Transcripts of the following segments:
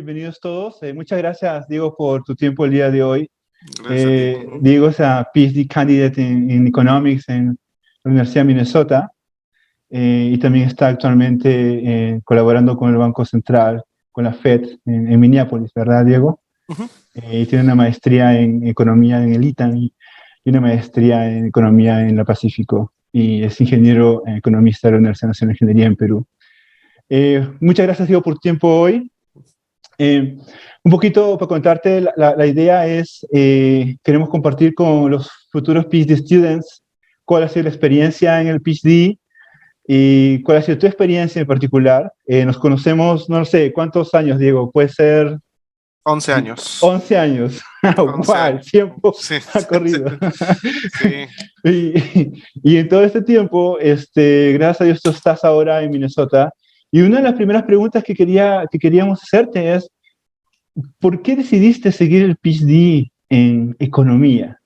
Bienvenidos todos. Muchas gracias, Diego, por tu tiempo el día de hoy. Gracias a ti. Ujú. Diego es a PhD candidate en Economics en la Universidad de Minnesota y también está actualmente colaborando con el Banco Central, con la Fed en Minneapolis, ¿verdad, Diego? Ujú. Y tiene una maestría en economía en el ITAM y una maestría en economía en la Pacífico y es ingeniero economista de la Universidad Nacional de Ingeniería en Perú. Muchas gracias, Diego, por tu tiempo hoy. Un poquito para contarte, la idea es, queremos compartir con los futuros PhD students cuál ha sido la experiencia en el PhD y cuál ha sido tu experiencia en particular. Nos conocemos, no sé, ¿cuántos años, Diego? Puede ser 11 años. 11 años. 11 ¡Wow! El años. tiempo Sí, ha sí, corrido. sí. Y en todo este tiempo, gracias a Dios, tú estás ahora en Minnesota. Y una de las primeras preguntas que queríamos hacerte es, ¿por qué decidiste seguir el PhD en economía?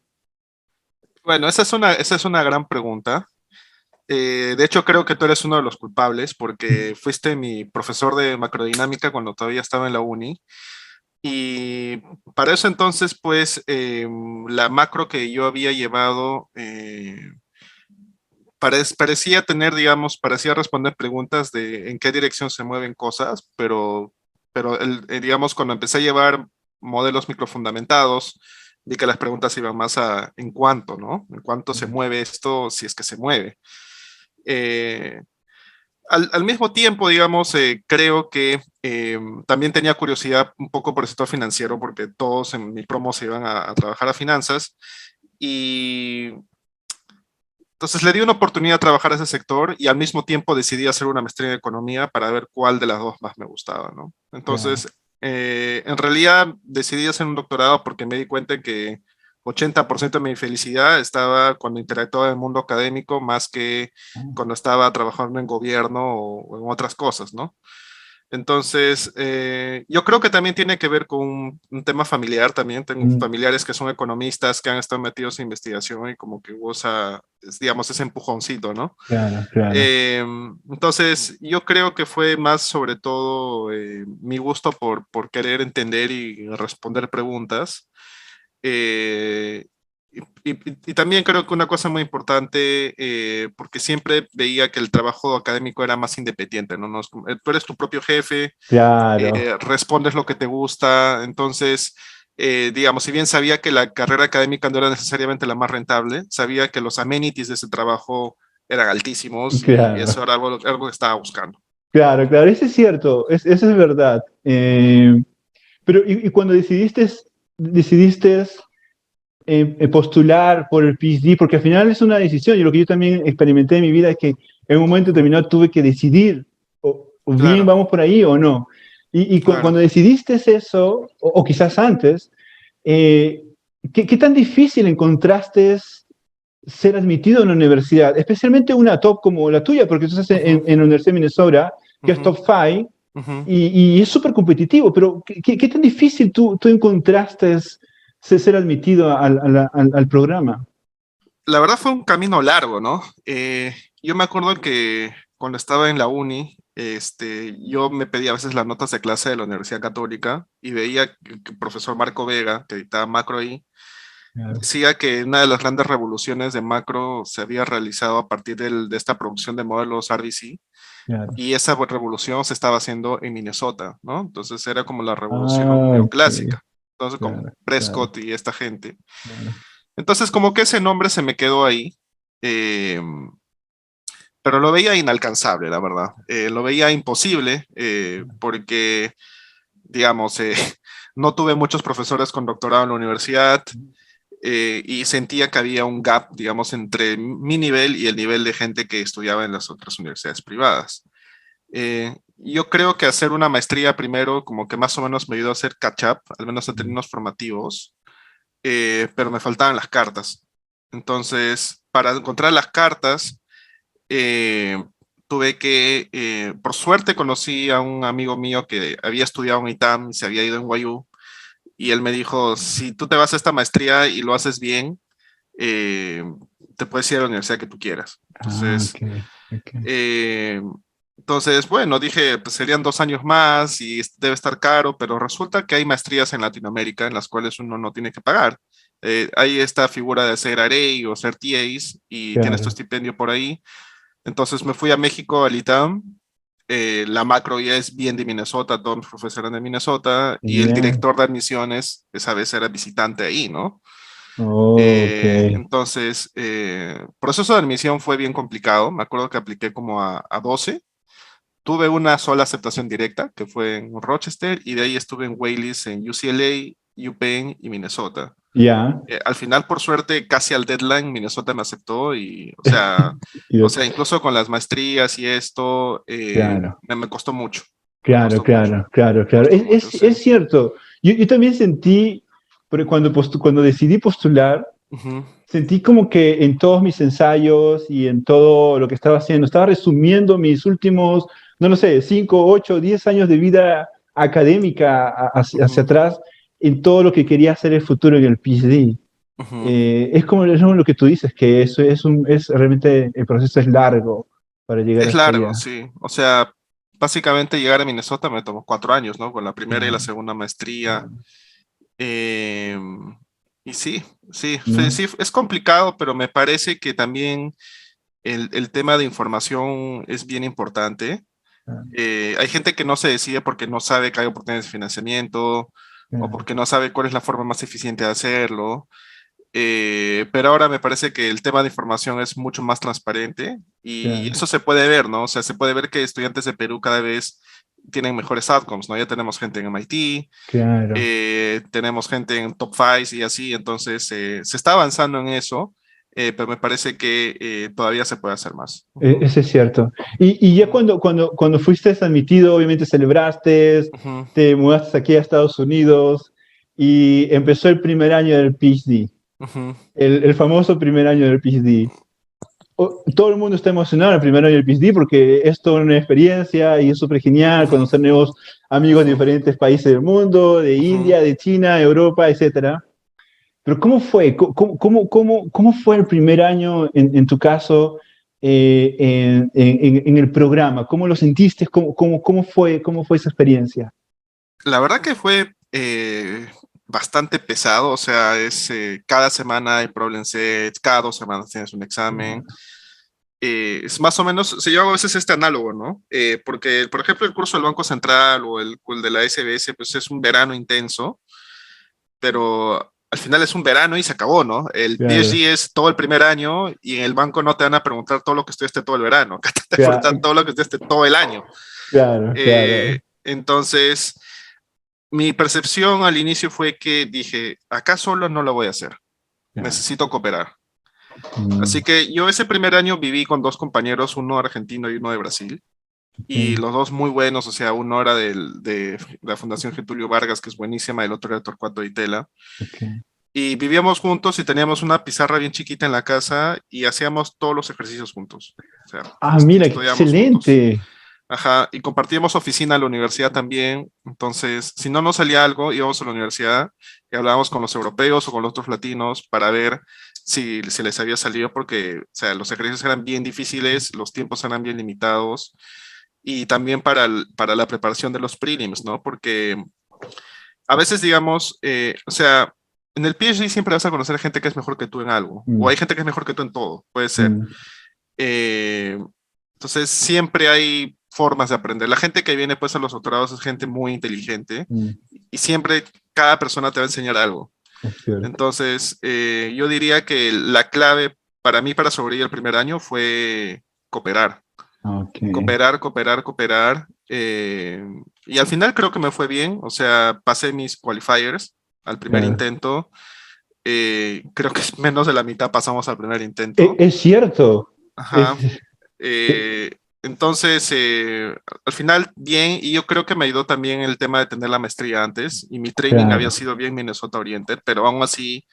Bueno, esa es una gran pregunta. De hecho, creo que tú eres uno de los culpables porque fuiste mi profesor de macrodinámica cuando todavía estaba en la uni. Y para eso entonces, pues, la macro que yo había llevado parecía tener, digamos, parecía responder preguntas de en qué dirección se mueven cosas, pero digamos, cuando empecé a llevar modelos microfundamentados, vi que las preguntas iban más a en cuánto, ¿no? En cuánto se mueve esto, si es que se mueve. Eh, al mismo tiempo, digamos, creo que también tenía curiosidad un poco por el sector financiero, porque todos en mi promo se iban a trabajar a finanzas, y entonces le di una oportunidad a trabajar a ese sector y al mismo tiempo decidí hacer una maestría en economía para ver cuál de las dos más me gustaba, ¿no? Ya, Entonces, en realidad decidí hacer un doctorado porque me di cuenta que 80% de mi felicidad estaba cuando interactuaba en el mundo académico más que cuando estaba trabajando en gobierno o en otras cosas, ¿no? Entonces, yo creo que también tiene que ver con un tema familiar también. Tengo mm, familiares que son economistas, que han estado metidos en investigación y como que hubo digamos, ese empujoncito, ¿no? claro, claro. Entonces, yo creo que fue más sobre todo mi gusto por querer entender y responder preguntas. Eh, y también creo que una cosa muy importante, porque siempre veía que el trabajo académico era más independiente, ¿no? Tú eres tu propio jefe, Claro. respondes lo que te gusta, entonces, digamos, si bien sabía que la carrera académica no era necesariamente la más rentable, sabía que los amenities de ese trabajo eran altísimos y Claro, eso era algo que estaba buscando. claro, claro, eso es cierto, eso es verdad. Pero, y cuando decidiste postular por el PhD, porque al final es una decisión, y lo que yo también experimenté en mi vida es que en un momento determinado tuve que decidir, o bien Claro, vamos por ahí o no. claro. Cuando decidiste eso, o quizás antes, eh, ¿qué tan difícil encontraste ser admitido en la universidad, especialmente una top como la tuya, porque tú estás Ujú, en la Universidad de Minnesota, que es ujú, top 5, ujú. y es súper competitivo, pero ¿qué tan difícil tú encontraste ser admitido al programa? La verdad fue un camino largo, ¿no? Yo me acuerdo que cuando estaba en la uni, yo me pedía a veces las notas de clase de la Universidad Católica y veía que el profesor Marco Vega, que dictaba macro ahí, Claro, decía que una de las grandes revoluciones de macro se había realizado a partir de esta producción de modelos RDC claro. y esa revolución se estaba haciendo en Minnesota, ¿no? Entonces era como la revolución Ah, ok, neoclásica, entonces con claro, claro, Prescott y esta gente. claro. Entonces como que ese nombre se me quedó ahí. eh, pero lo veía inalcanzable, la verdad. Lo veía imposible porque, digamos, no tuve muchos profesores con doctorado en la universidad y sentía que había un gap, digamos, entre mi nivel y el nivel de gente que estudiaba en las otras universidades privadas. Yo creo que hacer una maestría primero como que más o menos me ayudó a hacer catch up, al menos en términos formativos, pero me faltaban las cartas. Entonces, para encontrar las cartas, eh, tuve que, por suerte conocí a un amigo mío que había estudiado en ITAM y se había ido en YU, y él me dijo, si tú te vas a esta maestría y lo haces bien, eh, te puedes ir a la universidad que tú quieras. Ah, Entonces, ok, ok. eh, Entonces, bueno, dije, pues serían 2 años más y debe estar caro, pero resulta que hay maestrías en Latinoamérica en las cuales uno no tiene que pagar. Hay esta figura de ser array o ser TAs y tienes tu Claro. estipendio por ahí. Entonces me fui a México, al ITAM. La macro ya es bien de Minnesota, todos los profesores eran de Minnesota y el Genial. director de admisiones esa vez era visitante ahí, ¿no? Oh, ok. Entonces, proceso de admisión fue bien complicado. Me acuerdo que apliqué como a 12. Tuve una sola aceptación directa, que fue en Rochester, y de ahí estuve en Waylis, en UCLA, UPenn y Minnesota. Ya. Al final, por suerte, casi al deadline, Minnesota me aceptó y, Y o lo- sea, incluso con las maestrías y esto, Claro. me costó mucho, me Claro, costó mucho, claro, claro, me claro. costó mucho, sí. Es cierto. Yo también sentí, porque cuando decidí postular, Ujú, sentí como que en todos mis ensayos y en todo lo que estaba haciendo, estaba resumiendo mis últimos, no lo sé, 5, 8, 10 años de vida académica hacia ujú, atrás en todo lo que quería hacer el futuro en el PhD. ujú. Es como lo que tú dices, que eso es realmente, el proceso es largo para llegar Es hasta largo, allá. sí. O sea, básicamente llegar a Minnesota me tomó 4 años, ¿no? Con la primera y la Claro, segunda maestría. Eh, y sí, sí, ¿no? sí, es complicado, pero me parece que también el tema de información es bien importante. Claro, Hay gente que no se decide porque no sabe que hay oportunidades de financiamiento o claro, porque no sabe cuál es la forma más eficiente de hacerlo. Pero ahora me parece que el tema de información es mucho más transparente y claro, eso se puede ver, ¿no? O sea, se puede ver que estudiantes de Perú cada vez tienen mejores outcomes, ¿no? Ya tenemos gente en MIT, claro. tenemos gente en top 5 y así, entonces se está avanzando en eso, pero me parece que todavía se puede hacer más. Ujú, Eso es cierto. Y ya ujú, cuando fuiste admitido, obviamente celebraste, ujú, te mudaste aquí a Estados Unidos y empezó el primer año del PhD, ujú. el famoso primer año del PhD. Todo el mundo está emocionado en el primer año del PhD porque es toda una experiencia y es súper genial Ujú, conocer nuevos amigos de ujú, diferentes países del mundo, de ujú. India, de China, Europa, etcétera. Pero ¿cómo fue? ¿Cómo fue el primer año en tu caso en el programa? ¿Cómo lo sentiste? ¿Cómo fue esa experiencia? La verdad que fue bastante pesado, o sea, cada semana hay problem sets, cada 2 semanas tienes un examen. Es más o menos, se lleva a veces este análogo, ¿no? Porque, por ejemplo, el curso del Banco Central o el de la SBS, pues es un verano intenso, pero al final es un verano y se acabó, ¿no? El Claro, PhD es todo el primer año y en el banco no te van a preguntar todo lo que estudiaste todo el verano, acá te preguntan claro, todo lo que estudiaste todo el año. claro, claro. Entonces, mi percepción al inicio fue que dije, acá solo no lo voy a hacer, Claro. necesito cooperar. Así Mm, que yo ese primer año viví con 2 compañeros, uno argentino y uno de Brasil, y ok, los dos muy buenos, o sea, uno era de la Fundación Getulio Vargas, que es buenísima, el otro era Torcuato Di Tella, ok. y vivíamos juntos y teníamos una pizarra bien chiquita en la casa y hacíamos todos los ejercicios juntos, o sea, Ah, mira, qué estudiábamos juntos. excelente. Ajá, y compartíamos oficina a la universidad también, entonces si no nos salía algo, íbamos a la universidad y hablábamos con los europeos o con los otros latinos para ver si les había salido, porque, o sea, los ejercicios eran bien difíciles, los tiempos eran bien limitados, y también para la preparación de los prelims, ¿no? Porque a veces, digamos, o sea, en el PhD siempre vas a conocer gente que es mejor que tú en algo, o Mm, hay gente que es mejor que tú en todo, puede ser. mm, Eh, entonces, siempre hay formas de aprender. La gente que viene pues a los doctorados es gente muy inteligente mm, y siempre cada persona te va a enseñar algo. es cierto. Entonces, yo diría que la clave para mí para sobrevivir el primer año fue cooperar, Ok. cooperar, cooperar, cooperar. Y al final creo que me fue bien, o sea, pasé mis qualifiers al primer Claro. intento. Creo que es menos de la mitad pasamos al primer intento. Es cierto. Es, Ajá. Eh, entonces, al final, bien, y yo creo que me ayudó también el tema de tener la maestría antes, y mi training había claro, sido bien Minnesota Oriented, pero aún así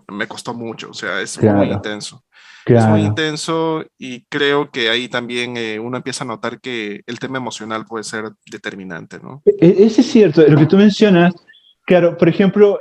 me costó mucho, o sea, es muy claro, intenso. Es muy claro. intenso y creo que ahí también uno empieza a notar que el tema emocional puede ser determinante, ¿no? Eso es cierto, lo que tú mencionas, claro, por ejemplo,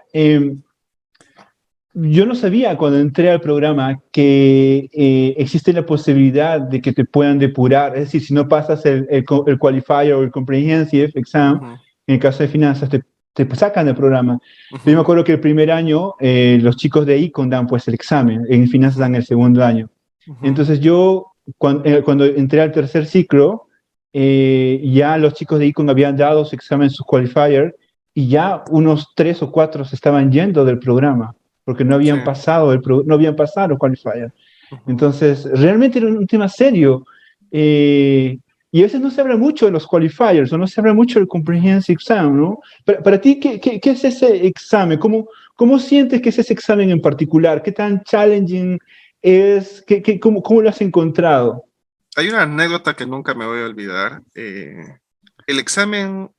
yo no sabía cuando entré al programa que existe la posibilidad de que te puedan depurar. Es decir, si no pasas el qualifier o el comprehensive exam, Ujú, en el caso de finanzas, te sacan del programa. Yo me ujú, acuerdo que el primer año los chicos de Icon dan pues el examen, en finanzas dan ujú, el segundo año. ujú. Entonces yo, cuando entré al tercer ciclo, ya los chicos de Icon habían dado su examen, su qualifier, y ya unos tres o cuatro se estaban yendo del programa porque no Sí. habían pasado, no habían pasado los qualifiers. Ujú. Entonces, realmente era un tema serio. Y a veces no se habla mucho de los qualifiers o no se habla mucho del comprehensive exam, ¿no? Para ti, ¿qué es ese examen? ¿Cómo sientes que es ese examen en particular? ¿Qué tan challenging es? ¿Cómo lo has encontrado? Hay una anécdota que nunca me voy a olvidar. El examen,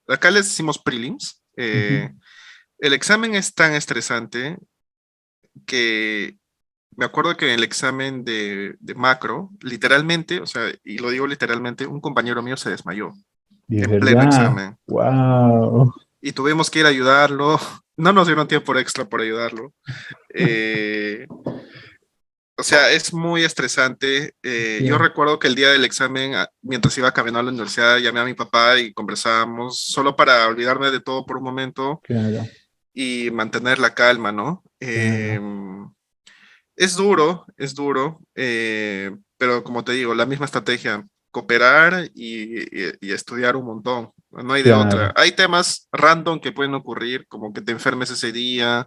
acá les decimos prelims. Ujú. El examen es tan estresante que me acuerdo que en el examen de macro, literalmente, o sea, y lo digo literalmente, un compañero mío se desmayó De en pleno verdad. examen Wow. y tuvimos que ir a ayudarlo. No nos dieron tiempo extra por ayudarlo. Eh, o sea, es muy estresante. Yo Yeah, recuerdo que el día del examen, mientras iba caminando a la universidad, llamé a mi papá y conversábamos solo para olvidarme de todo por un momento claro, y mantener la calma, ¿no? claro, Es duro, pero como te digo, la misma estrategia, cooperar y estudiar un montón, no hay de otra. claro, Hay temas random que pueden ocurrir, como que te enfermes ese día,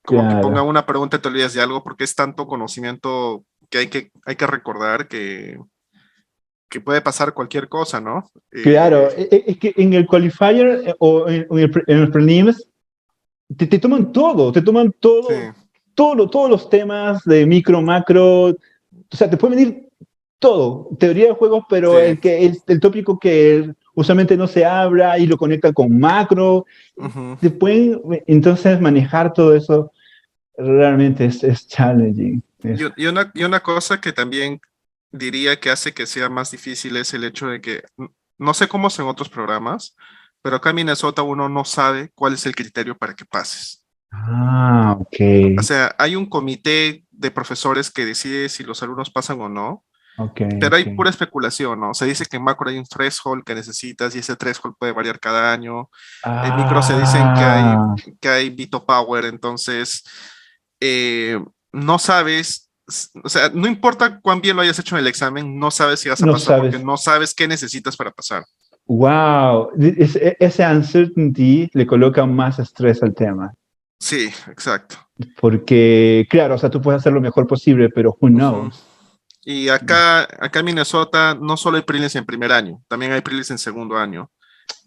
como que pongan claro. una pregunta y te olvidas de algo, porque es tanto conocimiento que hay que recordar que puede pasar cualquier cosa, ¿no? Claro, es que en el qualifier o en el prelims te toman Sí, todos los temas de micro, macro, o sea, te puede venir todo, teoría de juegos, sí. pero el tópico que usualmente no se habla y lo conecta con macro, Ujú. te pueden entonces manejar todo eso, realmente es challenging. Y una cosa que también diría que hace que sea más difícil es el hecho de que no sé cómo es en otros programas, pero acá en Minnesota uno no sabe cuál es el criterio para que pases. Ah, ok, O sea, hay un comité de profesores que decide si los alumnos pasan o no, ok, pero hay ok. pura especulación, ¿no? Se dice que en macro hay un threshold que necesitas y ese threshold puede variar cada año. En micro se dicen Ah, que hay Vito Power, entonces no sabes, o sea, no importa cuán bien lo hayas hecho en el examen, no sabes si vas a no pasar porque sabes. no sabes qué necesitas para pasar. Wow, ese uncertainty le coloca más estrés al tema. Sí, exacto. Porque, claro, o sea, tú puedes hacer lo mejor posible, pero who Ujú. knows. Y acá en Minnesota no solo hay prelims en primer año, también hay prelims en segundo año.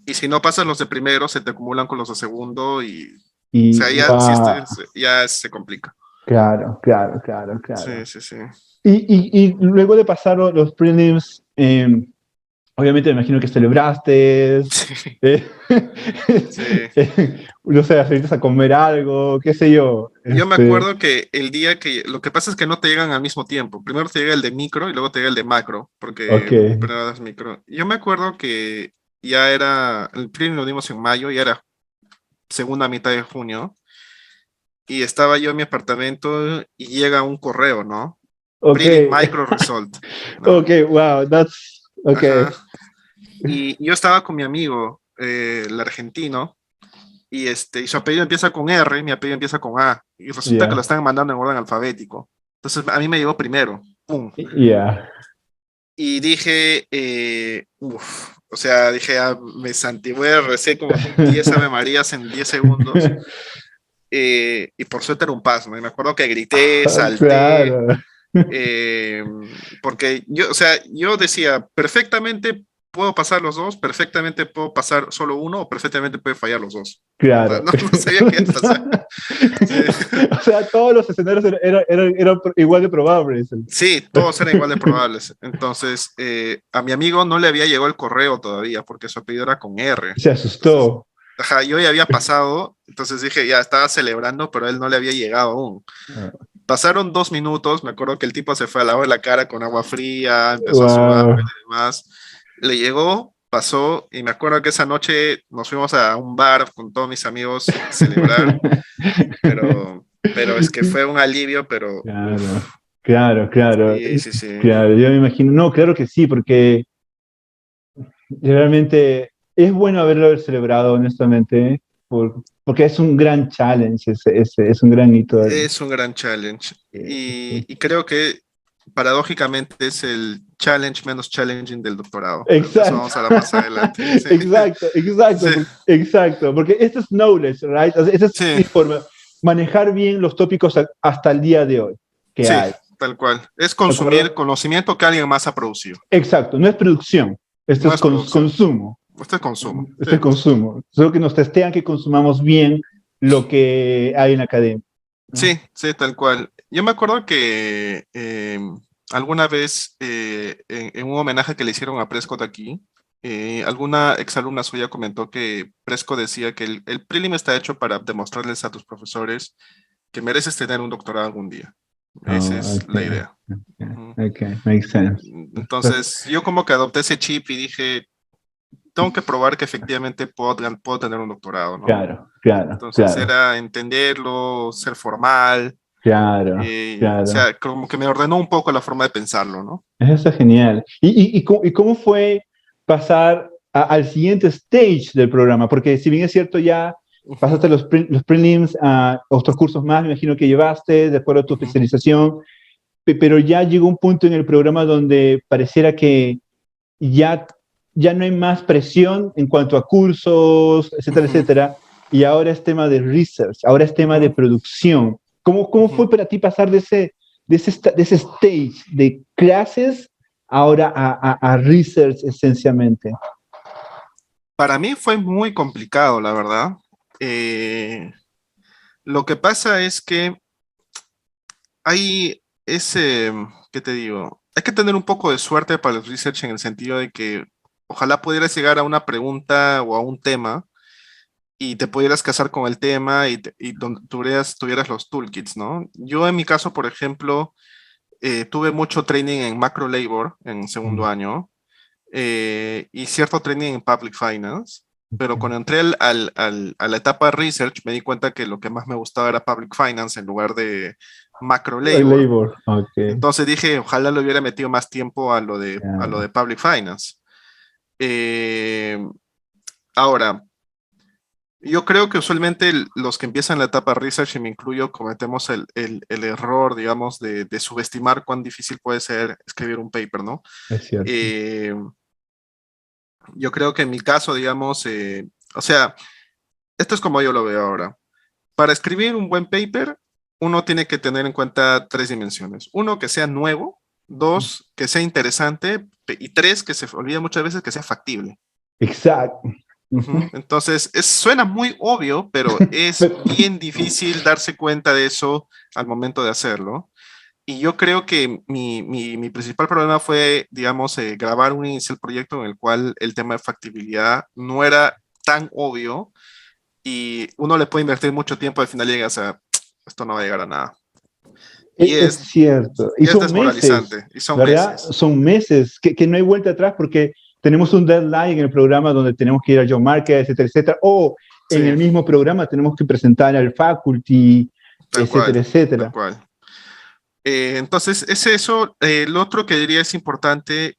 Y si no pasas los de primero, se te acumulan con los de segundo y, o Y, sea, ya, si wow, ya se complica. claro, claro, claro, Sí, claro. sí, sí. Y luego de pasar los prelims, obviamente me imagino que celebraste, Sí, eh, sí. no sé, saliste a comer algo, qué sé yo. Yo me acuerdo que el día que, lo que pasa es que no te llegan al mismo tiempo. Primero te llega el de micro y luego te llega el de macro, Ok, porque primero das micro. Yo me acuerdo que ya era, el primo lo dimos en mayo, ya era segunda mitad de junio, y estaba yo en mi apartamento y llega un correo, ¿no? ok, Prelim Micro Result, ok, ¿no? wow, ok. Ajá. Y yo estaba con mi amigo, el argentino, y su apellido empieza con R, mi apellido empieza con A, y resulta que lo Ya, están mandando en orden alfabético. Entonces a mí me llegó primero, ¡pum! ya. Y dije, o sea, dije, me santigué, recé como 10 Ave Marías en 10 segundos, y por suerte era un paso, ¿no? Y me acuerdo que grité, salté, Claro, eh, porque yo, o sea, yo decía, perfectamente puedo pasar los dos, perfectamente puedo pasar solo uno, o perfectamente puede fallar los dos. No, claro. no sabía qué iba a pasar. Sí. O sea, todos los escenarios eran igual de probables. Sí, todos eran igual de probables. Entonces, a mi amigo no le había llegado el correo todavía porque su apellido era con R. Se Entonces, asustó. ajá, yo ya había pasado, entonces dije, ya estaba celebrando, pero a él no le había llegado aún. Pasaron 2 minutos, me acuerdo que el tipo se fue a lavar la cara con agua fría, empezó a sudar Wow. y demás. Le llegó, pasó, y me acuerdo que esa noche nos fuimos a un bar con todos mis amigos a celebrar, pero pero es que fue un alivio, pero Claro, uff, claro, claro, sí, sí, sí. claro, yo me imagino, no, claro que sí, porque realmente es bueno haberlo celebrado, honestamente, porque es un gran challenge, es un gran hito. Es un gran challenge y creo que paradójicamente es el challenge menos challenging del doctorado, pero de eso Exacto, vamos a hablar más adelante. Sí, exacto, exacto, sí, exacto, porque esto es knowledge, right? O sea, esto es sí, manejar bien los tópicos hasta el día de hoy que sí, hay, tal cual. Es ¿de consumir acuerdo? conocimiento que alguien más ha producido. Exacto, no es producción, esto No es es producción, consumo, esto es consumo. esto Sí, es consumo, solo que nos testean que consumamos bien lo que hay en la academia, ¿no? sí, sí, tal cual. Yo me acuerdo que alguna vez en un homenaje que le hicieron a Prescott aquí, alguna exalumna suya comentó que Prescott decía que el prelim está hecho para demostrarles a tus profesores que mereces tener un doctorado algún día. Esa Oh, es la okay, idea. okay, Ujú. okay, makes sense. Entonces, yo como que adopté ese chip y dije, tengo que probar que efectivamente puedo tener un doctorado, ¿no? Claro, claro, Entonces claro, era entenderlo, ser formal, claro, o claro. sea, como que me ordenó un poco la forma de pensarlo, ¿no? Eso es genial. ¿Y cómo fue pasar al siguiente stage del programa? Porque si bien es cierto, ya Ujú, pasaste los prelims a otros cursos más, me imagino que llevaste, de acuerdo a tu ujú, especialización, pero ya llegó un punto en el programa donde pareciera que ya, ya no hay más presión en cuanto a cursos, etcétera, ujú, etcétera, y ahora es tema de research, ahora es tema de ujú, producción. ¿Cómo ujú. fue para ti pasar de ese stage de clases ahora a research esencialmente? Para mí fue muy complicado, la verdad. Eh, lo que pasa es que hay ese, ¿qué te digo? Hay que tener un poco de suerte para el research en el sentido de que ojalá pudieras llegar a una pregunta o a un tema y te pudieras casar con el tema y donde tuvieras los toolkits, ¿no? Yo en mi caso, por ejemplo, tuve mucho training en macro labor en segundo Mm, año y cierto training en public finance, pero ok. cuando entré a la etapa de research me di cuenta que lo que más me gustaba era public finance en lugar de macro labor. Labor, ok. Entonces dije, ojalá le hubiera metido más tiempo a lo Claro. de public finance. Eh, ahora, yo creo que usualmente los que empiezan la etapa research, y me incluyo, cometemos el error, digamos, de subestimar cuán difícil puede ser escribir un paper, ¿no? Es cierto. Eh, yo creo que en mi caso, digamos, o sea, esto es como yo lo veo ahora. Para escribir un buen paper, uno tiene que tener en cuenta tres dimensiones. Uno, que sea nuevo. Dos, que sea interesante. Y tres, que se olvida muchas veces que sea factible. Exacto. Ujú. Ujú. Entonces, suena muy obvio, pero es Pero- bien difícil darse cuenta de eso al momento de hacerlo. Y yo creo que mi principal problema fue, digamos, grabar un inicial proyecto en el cual el tema de factibilidad no era tan obvio y uno le puede invertir mucho tiempo, al final llegas a, esto no va a llegar a nada. Y Es es, cierto. Y y es son meses, desmoralizante, y son ¿verdad? meses. Son meses que no hay vuelta atrás porque tenemos un deadline en el programa donde tenemos que ir a John Market, etcétera, etcétera. O Sí, en el mismo programa tenemos que presentar al faculty, tal cual, etcétera, tal etcétera. cual. Entonces, es eso. Lo otro que diría es importante,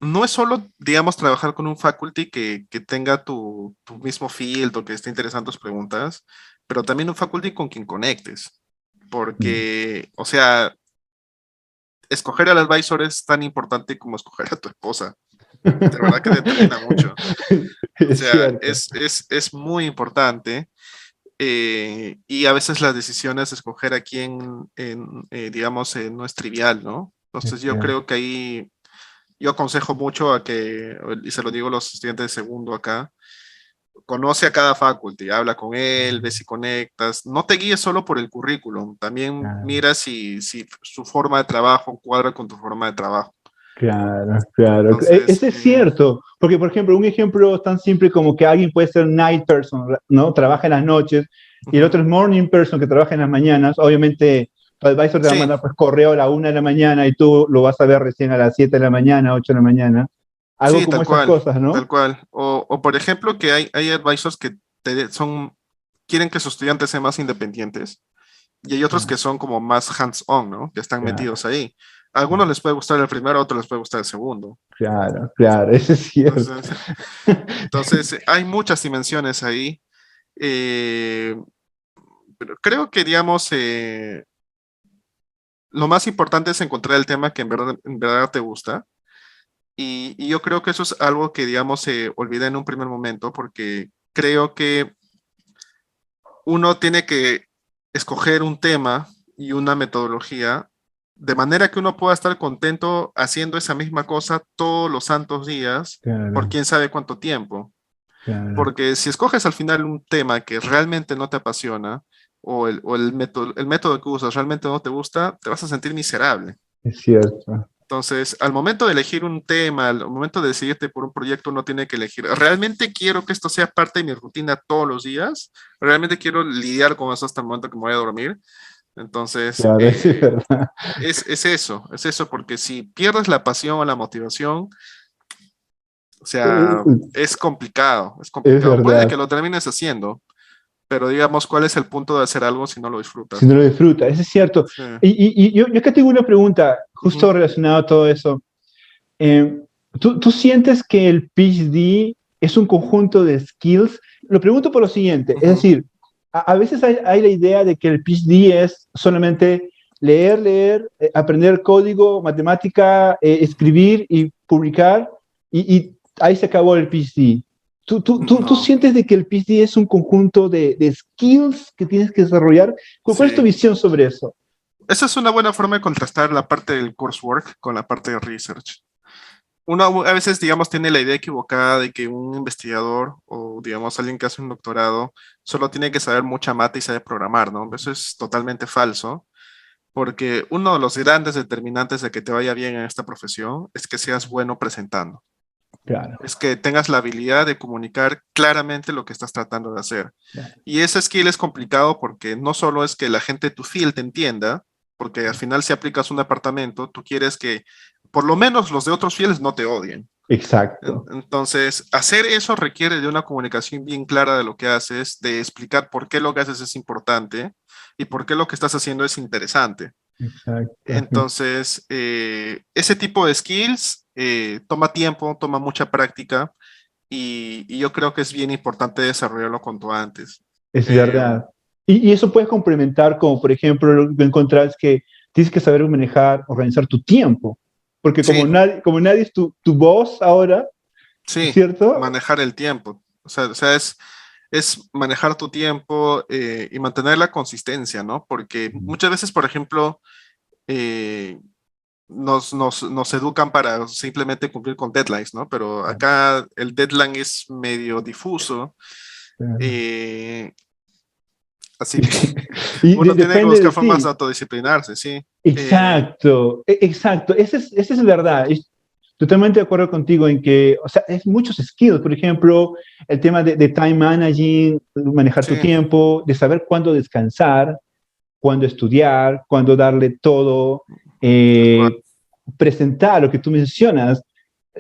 no es solo, digamos, trabajar con un faculty que tenga tu mismo field o que esté interesando tus preguntas, pero también un faculty con quien conectes. Mm. Porque, o sea, escoger al advisor es tan importante como escoger a tu esposa. De verdad que determina mucho. O Es sea, cierto. es muy importante. Y a veces las decisiones de escoger a quién, digamos, no es trivial, ¿no? Es Entonces yo cierto. creo que ahí yo aconsejo mucho a que, y se lo digo a los estudiantes de segundo acá, conoce a cada faculty, habla con él, ve si conectas, no te guíes solo por el currículum, también Claro, mira si su forma de trabajo cuadra con tu forma de trabajo. claro, claro. Entonces, Eso es cierto, porque por ejemplo, un ejemplo tan simple como que alguien puede ser night person, ¿no? Trabaja en las noches, y el ujú, otro es morning person que trabaja en las mañanas. Obviamente, tu advisor te va a sí, mandar pues correo a la 1 de la mañana y tú lo vas a ver recién a las 7 de la mañana, 8 de la mañana. Algo sí, como esas cosas, tal ¿no? cual. O por ejemplo que hay advisors que quieren que sus estudiantes sean más independientes. y hay otros claro, que son como más hands-on, ¿no? Que están claro, metidos ahí. A algunos les puede gustar el primero, a otros les puede gustar el segundo. claro, claro, eso es cierto. Entonces, hay muchas dimensiones ahí. Eh, pero creo que, digamos, lo más importante es encontrar el tema que en verdad te gusta. Y yo creo que eso es algo que, digamos, se olvida en un primer momento, porque creo que uno tiene que escoger un tema y una metodología de manera que uno pueda estar contento haciendo esa misma cosa todos los santos días por Claro, quién sabe cuánto tiempo. claro, Porque si escoges al final un tema que realmente no te apasiona o el método que usas realmente no te gusta, te vas a sentir miserable. es cierto. Entonces, al momento de elegir un tema, al momento de decidirte por un proyecto, uno tiene que elegir, ¿realmente quiero que esto sea parte de mi rutina todos los días? ¿Realmente quiero lidiar con eso hasta el momento que me voy a dormir? Entonces, Claro, eso es verdad. es eso, porque si pierdes la pasión o la motivación, o sea, Eh, es complicado, es Es complicado. Puede que verdad. lo termines haciendo, pero digamos, ¿cuál es el punto de hacer algo si no lo Si disfrutas? no lo disfruta, eso es cierto. Sí. Y yo acá tengo una pregunta, Ujú, justo relacionada a todo eso. Eh, ¿tú sientes que el PhD es un conjunto de skills? Lo pregunto por lo siguiente, es ujú. decir, a veces hay la idea de que el PhD es solamente leer, aprender código, matemática, escribir y publicar, y ahí se acabó el PhD. ¿Tú No, sientes de que el PhD es un conjunto de skills que tienes que desarrollar? ¿Cuál es tu sí. visión sobre eso? Esa es una buena forma de contrastar la parte del coursework con la parte de research. Uno a veces, digamos, tiene la idea equivocada de que un investigador o, digamos, alguien que hace un doctorado solo tiene que saber mucha mata y saber programar, ¿no? Eso es totalmente falso, porque uno de los grandes determinantes de que te vaya bien en esta profesión es que seas bueno presentando, Claro, es que tengas la habilidad de comunicar claramente lo que estás tratando de hacer. claro, Y ese skill es complicado porque no solo es que la gente de tu field te entienda, porque al final si aplicas un departamento, tú quieres que por lo menos los de otros fields no te odien. exacto, Entonces, hacer eso requiere de una comunicación bien clara de lo que haces, de explicar por qué lo que haces es importante y por qué lo que estás haciendo es interesante. exacto. Entonces, ese tipo de skills toma tiempo, toma mucha práctica y yo creo que es bien importante desarrollarlo cuanto antes. Es Eh, verdad. Y eso puedes complementar como, por ejemplo, lo que encontrás que tienes que saber manejar, organizar tu tiempo. Porque sí, como nadie es tu voz ahora, sí, ¿cierto? manejar el tiempo. O sea, es manejar tu tiempo y mantener la consistencia, ¿no? Porque muchas veces, por ejemplo, eh, nos educan para simplemente cumplir con deadlines, ¿no? Pero acá el deadline es medio difuso, eh, así que uno tiene que Depende de buscar formas de ti. autodisciplinarse, sí. Exacto, exacto. Esa es verdad. Totalmente de acuerdo contigo en que, o sea, es muchos skills. Por ejemplo, el tema de time managing, manejar tu Sí, tiempo, de saber cuándo descansar, cuándo estudiar, cuándo darle todo, tal cual. eh, presentar lo que tú mencionas,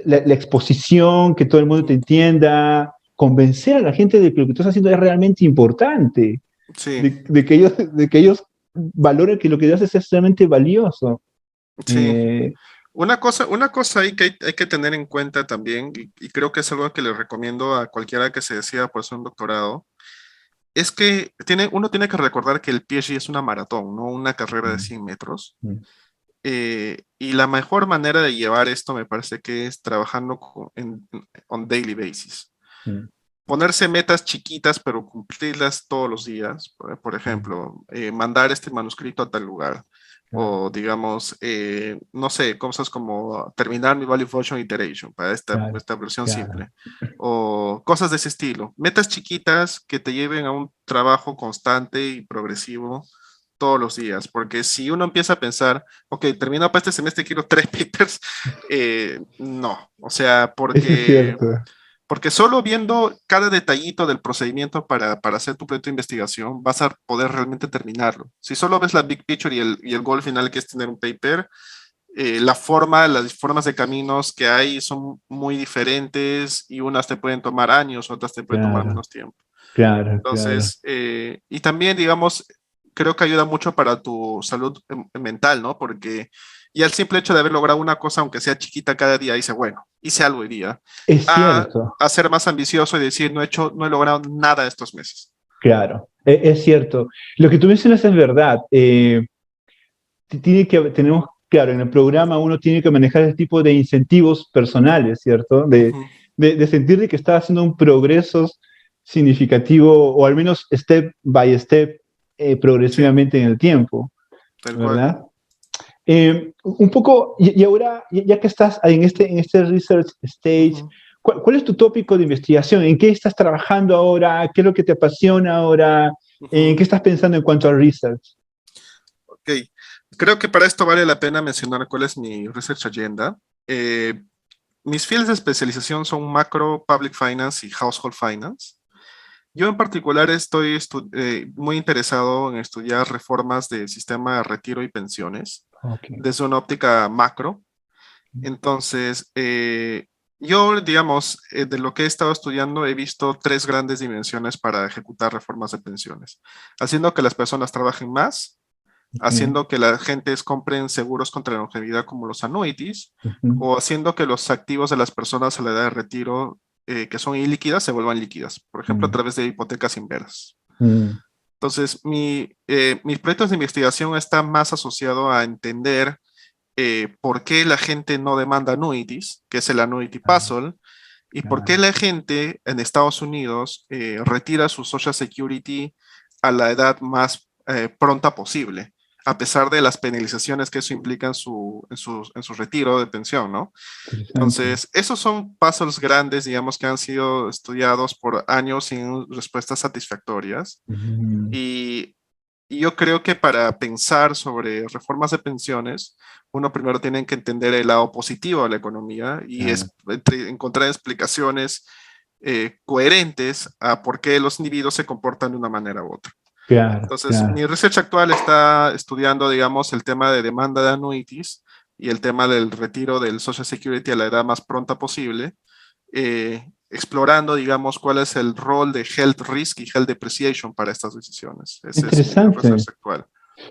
la exposición, que todo el mundo te entienda, convencer a la gente de que lo que tú estás haciendo es realmente importante, Sí, de que ellos valoren que lo que haces es realmente valioso. sí. Eh, Una cosa ahí que hay que tener en cuenta también, y creo que es algo que le recomiendo a cualquiera que se decida por hacer un doctorado, es que uno tiene que recordar que el PhD es una maratón, no una carrera de 100 metros. Y la mejor manera de llevar esto me parece que es trabajando on daily basis. Ponerse metas chiquitas, pero cumplirlas todos los días. Por ejemplo, mandar este manuscrito a tal lugar. O digamos, no sé, cosas como terminar mi value function iteration para claro, esta versión claro. simple. O cosas de ese estilo. Metas chiquitas que te lleven a un trabajo constante y progresivo todos los días. Porque si uno empieza a pensar, ok, termino para este semestre, quiero tres papers, no. O sea, Eso es cierto. porque solo viendo cada detallito del procedimiento para hacer tu proyecto de investigación, vas a poder realmente terminarlo. Si solo ves la big picture y el goal final que es tener un paper, las formas de caminos que hay son muy diferentes y unas te pueden tomar años, otras te pueden tomar Claro, menos tiempo. claro, claro. Entonces, y también, digamos, creo que ayuda mucho para tu salud mental, ¿no? Porque ya el simple hecho de haber logrado una cosa, aunque sea chiquita cada día, dice, bueno, hice algo hoy día, Es a, cierto, a ser más ambicioso y decir, no he logrado nada estos meses. claro, es cierto. Lo que tú mencionas es verdad. Tenemos, claro, en el programa uno tiene que manejar ese tipo de incentivos personales, ¿cierto? Ujú, De sentir de que está haciendo un progreso significativo, o al menos step by step, sí, progresivamente en el tiempo, tal cual. ¿verdad? Un poco, y ahora, ya que estás en este research stage, Ujú, ¿cuál es tu tópico de investigación? ¿En qué estás trabajando ahora? ¿Qué es lo que te apasiona ahora? ¿En ujú. qué estás pensando en cuanto a research? Ok, creo que para esto vale la pena mencionar cuál es mi research agenda. Eh, Mis fields de especialización son macro, public finance y household finance. Yo en particular estoy muy interesado en estudiar reformas del sistema de retiro y pensiones Ok. desde una óptica macro. Entonces, yo, digamos, de lo que he estado estudiando, he visto tres grandes dimensiones para ejecutar reformas de pensiones, haciendo que las personas trabajen más, Ok. haciendo que la gente compren seguros contra la longevidad como los annuities, Ujú. o haciendo que los activos de las personas a la edad de retiro que son ilíquidas se vuelvan líquidas, por ejemplo, a Mm, través de hipotecas inversas. mm, Entonces, mis proyectos de investigación están más asociados a entender por qué la gente no demanda annuities, que es el annuity ah, puzzle, y por qué claro. la gente en Estados Unidos retira su Social Security a la edad más pronta posible, a pesar de las penalizaciones que eso implica en su retiro de pensión, ¿no? Interesante. Entonces, esos son puzzles grandes, digamos, que han sido estudiados por años sin respuestas satisfactorias. Mm, Y, y yo creo que para pensar sobre reformas de pensiones, uno primero tiene que entender el lado positivo de la economía y claro, encontrar explicaciones coherentes a por qué los individuos se comportan de una manera u otra. claro, Entonces, claro. mi research actual está estudiando, digamos, el tema de demanda de annuities y el tema del retiro del Social Security a la edad más pronta posible, explorando, digamos, cuál es el rol de health risk y health depreciation para estas decisiones. Ese es mi research Interesante. actual.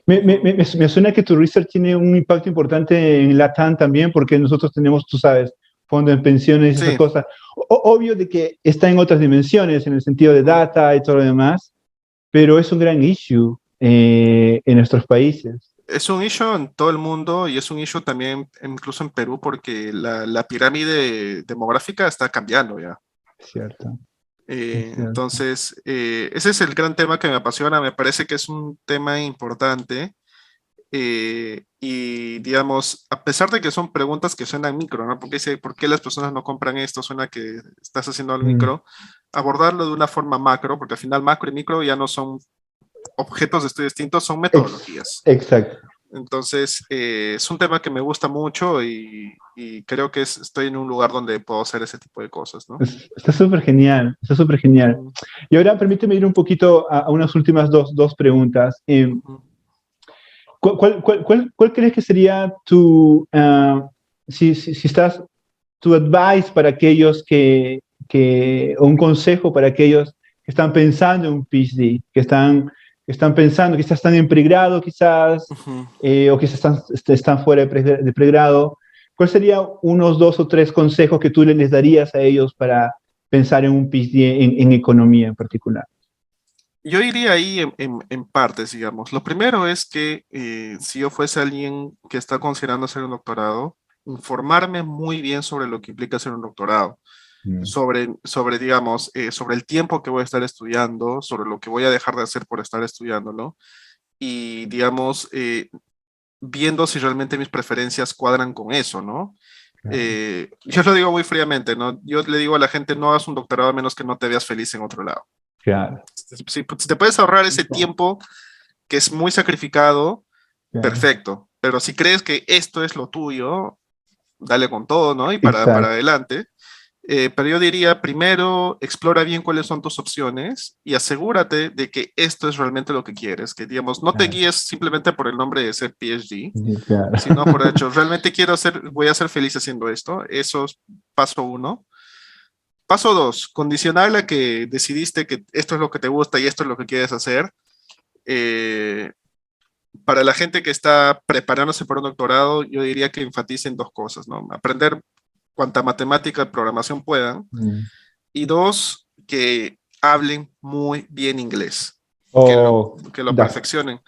Me Ujú. me suena que tu research tiene un impacto importante en Latam también, porque nosotros tenemos, tú sabes, fondos en pensiones y esas Sí, cosas. Obvio de que está en otras dimensiones, en el sentido de ujú. data y todo lo demás, pero es un gran issue en nuestros países. Es un issue en todo el mundo y es un issue también incluso en Perú porque la pirámide demográfica está cambiando ya. Es cierto, es cierto. Entonces, ese es el gran tema que me apasiona, me parece que es un tema importante y digamos, a pesar de que son preguntas que suenan micro, ¿no? Porque dice, ¿por qué las personas no compran esto? Suena que estás haciendo al Mm, micro, abordarlo de una forma macro, porque al final macro y micro ya no son objetos de estudio distintos, son metodologías. exacto. Entonces, es un tema que me gusta mucho y creo que estoy en un lugar donde puedo hacer ese tipo de cosas, ¿no? Está súper genial, está súper genial. Ujú, Y ahora permíteme ir un poquito a unas últimas dos preguntas. ujú. ¿Cuál crees que sería tu, si estás, tu advice para aquellos o un consejo para aquellos que están pensando en un PhD, que están pensando, quizás están en pregrado, quizás, Ujú. o quizás están fuera de pregrado? ¿Cuál sería unos dos o tres consejos que tú les darías a ellos para pensar en un PhD en economía en particular? Yo iría ahí en partes, digamos. Lo primero es que si yo fuese alguien que está considerando hacer un doctorado, informarme muy bien sobre lo que implica hacer un doctorado, Mm, digamos, sobre el tiempo que voy a estar estudiando, sobre lo que voy a dejar de hacer por estar estudiándolo y, digamos, viendo si realmente mis preferencias cuadran con eso, ¿no? claro, Yo lo digo muy fríamente, ¿no? Yo le digo a la gente, no hagas un doctorado a menos que no te veas feliz en otro lado. claro, Si te puedes ahorrar ese tiempo que es muy sacrificado, claro. perfecto. Pero si crees que esto es lo tuyo, dale con todo, ¿no? Y para Exacto. adelante. Pero yo diría, primero, explora bien cuáles son tus opciones y asegúrate de que esto es realmente lo que quieres. Que, digamos, no te Claro, guíes simplemente por el nombre de ser PhD, sí, claro. sino por el hecho, realmente voy a ser feliz haciendo esto. Eso es paso uno. Paso dos, condicionar a que decidiste que esto es lo que te gusta y esto es lo que quieres hacer Para la gente que está preparándose para un doctorado, yo diría que enfaticen dos cosas, ¿no? Aprender cuanta matemática y programación puedan, y dos, que hablen muy bien inglés, que lo perfeccionen.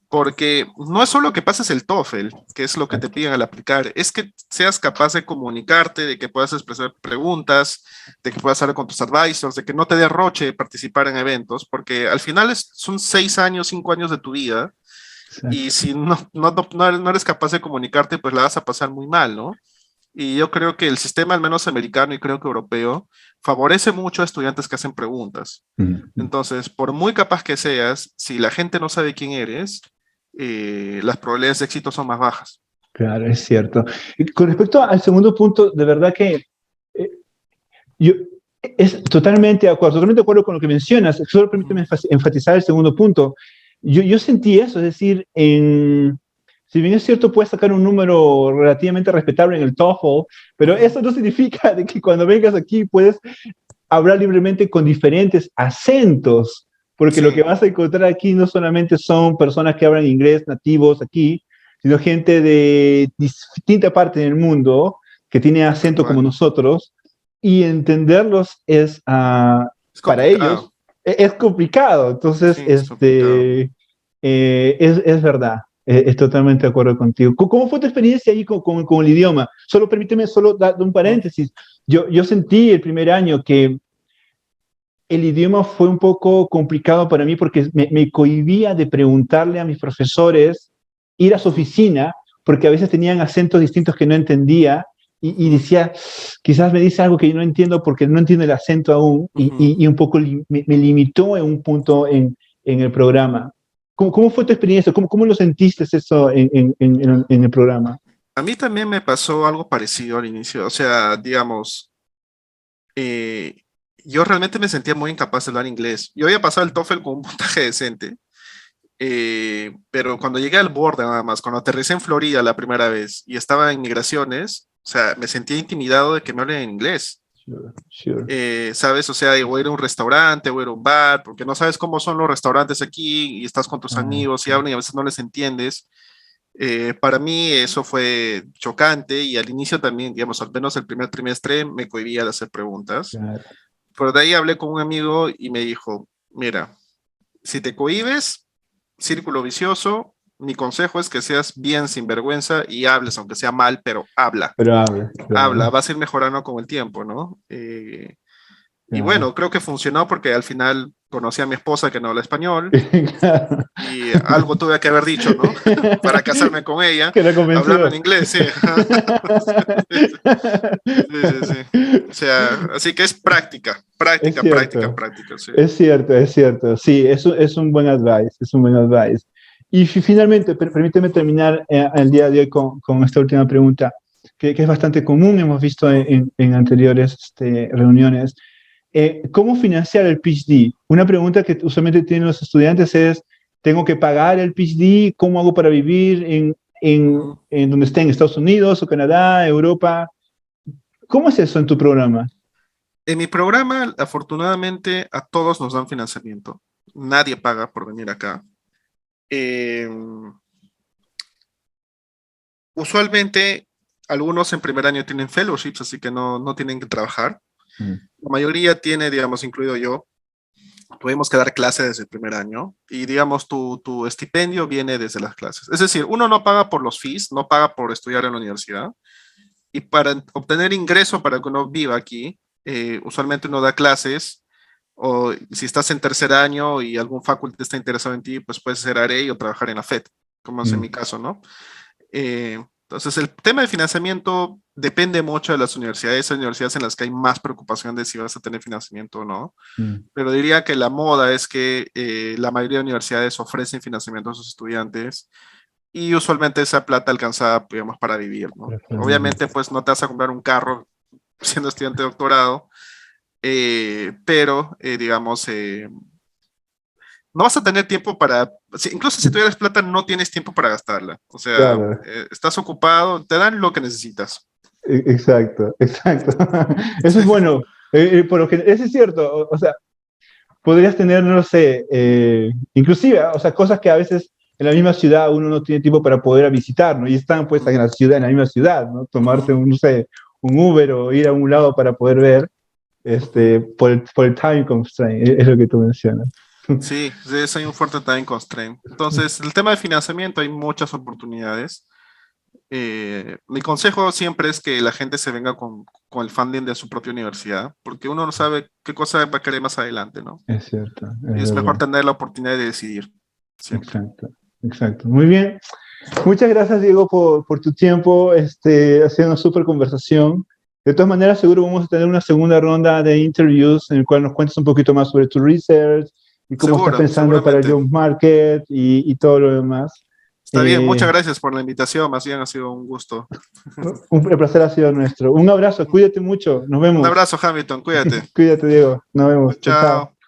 Porque no es solo que pases el TOEFL, que es lo que te piden al aplicar, es que seas capaz de comunicarte, de que puedas expresar preguntas, de que puedas hablar con tus advisors, de que no te derroche participar en eventos, porque al final son 6 años, 5 años de tu vida, y si no eres capaz de comunicarte, pues la vas a pasar muy mal, ¿no? Y yo creo que el sistema, al menos americano y creo que europeo, favorece mucho a estudiantes que hacen preguntas. Entonces, por muy capaz que seas, si la gente no sabe quién eres, las probabilidades de éxito son más bajas. Claro, es cierto. Y con respecto al segundo punto, de verdad que yo es totalmente de acuerdo con lo que mencionas. Solo permíteme enfatizar el segundo punto. Yo sentí eso, es decir, si bien es cierto, puedes sacar un número relativamente respetable en el TOEFL, pero eso no significa de que cuando vengas aquí puedes hablar libremente con diferentes acentos, porque lo que vas a encontrar aquí no solamente son personas que hablan inglés nativos aquí, sino gente de distinta parte del mundo que tiene acento como nosotros, y entenderlos es para ellos es complicado. Entonces, sí, es complicado. es verdad. Es totalmente de acuerdo contigo. ¿Cómo fue tu experiencia ahí con el idioma? Solo permíteme dar un paréntesis. Yo sentí el primer año que el idioma fue un poco complicado para mí porque me cohibía de preguntarle a mis profesores, ir a su oficina, porque a veces tenían acentos distintos que no entendía y decía, quizás me dice algo que yo no entiendo porque no entiendo el acento aún y un poco me limitó en un punto en el programa. ¿Cómo fue tu experiencia? ¿Cómo lo sentiste eso en el programa? A mí también me pasó algo parecido al inicio. O sea, digamos, yo realmente me sentía muy incapaz de hablar inglés. Yo había pasado el TOEFL con un puntaje decente, pero cuando llegué al borde nada más, cuando aterricé en Florida la primera vez y estaba en migraciones, o sea, me sentía intimidado de que me hablen en inglés. ¿Sabes? O sea, voy a ir a un restaurante, voy a ir a un bar, porque no sabes cómo son los restaurantes aquí y estás con tus amigos y hablan y a veces no les entiendes. Para mí eso fue chocante y al inicio también, digamos, al menos el primer trimestre me cohibía de hacer preguntas. Pero de ahí hablé con un amigo y me dijo, mira, si te cohibes, círculo vicioso, mi consejo es que seas bien sinvergüenza y hables, aunque sea mal, pero habla. Pero habla, Habla, vas a ir mejorando con el tiempo, ¿no? Y bueno, creo que funcionó porque al final conocí a mi esposa que no habla español y algo tuve que haber dicho, ¿no? Para casarme con ella, que la convenció. hablando en inglés, sí. Sí. O sea, así que es práctica, práctica, práctica, práctica, sí. Es cierto, es cierto. Sí, es un buen advice, es un buen advice. Y finalmente, permíteme terminar el día de hoy con esta última pregunta, que es bastante común, hemos visto en anteriores reuniones. ¿Cómo financiar el PhD? Una pregunta que usualmente tienen los estudiantes es, ¿tengo que pagar el PhD? ¿Cómo hago para vivir en donde esté, en Estados Unidos o Canadá, Europa? ¿Cómo es eso en tu programa? En mi programa, afortunadamente, a todos nos dan financiamiento. Nadie paga por venir acá. Usualmente, algunos en primer año tienen fellowships, así que no tienen que trabajar. La mayoría tiene, digamos, incluido yo, tuvimos que dar clases desde el primer año y, digamos, tu estipendio viene desde las clases. Es decir, uno no paga por los fees, no paga por estudiar en la universidad y para obtener ingreso para que uno viva aquí, usualmente uno da clases o si estás en tercer año y algún faculty está interesado en ti, pues puedes ser ARE o trabajar en la FED, como es en mi caso, ¿no? Entonces, el tema de financiamiento depende mucho de las universidades. Hay universidades en las que hay más preocupación de si vas a tener financiamiento o no. Pero diría que la moda es que la mayoría de universidades ofrecen financiamiento a sus estudiantes y usualmente esa plata alcanza, digamos, para vivir, ¿no? Obviamente, pues no te vas a comprar un carro siendo estudiante de doctorado, pero, digamos, no vas a tener tiempo para, incluso si tuvieras plata, no tienes tiempo para gastarla. O sea, estás ocupado, te dan lo que necesitas. Exacto, exacto. Eso es bueno. Eso es cierto. O sea, podrías tener, no sé, inclusive, o sea, cosas que a veces en la misma ciudad uno no tiene tiempo para poder visitar, ¿no? Y están pues en la ciudad, en la misma ciudad, ¿no? Tomarte Ujú. un, no sé, un Uber o ir a un lado para poder ver, por el time constraint, es lo que tú mencionas. Sí, sí, hay un fuerte time constraint. Entonces, el tema de financiamiento hay muchas oportunidades. Mi consejo siempre es que la gente se venga con el funding de su propia universidad, porque uno no sabe qué cosa va a querer más adelante, ¿no? Es cierto, Y es es mejor verdad. tener la oportunidad de decidir, siempre. Exacto, exacto. Muy bien. Muchas gracias, Diego, por tu tiempo. Ha sido una súper conversación. De todas maneras, seguro vamos a tener una segunda ronda de interviews en el cual nos cuentes un poquito más sobre tu research y cómo estás Seguro, pensando para el seguramente. job market y todo lo demás. Está bien, muchas Eh, gracias por la invitación, más bien ha sido un gusto. el placer ha sido nuestro. Un abrazo, cuídate mucho. Nos Un vemos. abrazo, Hamilton, cuídate. Cuídate, Diego. Nos vemos. Chao, chao. Chao.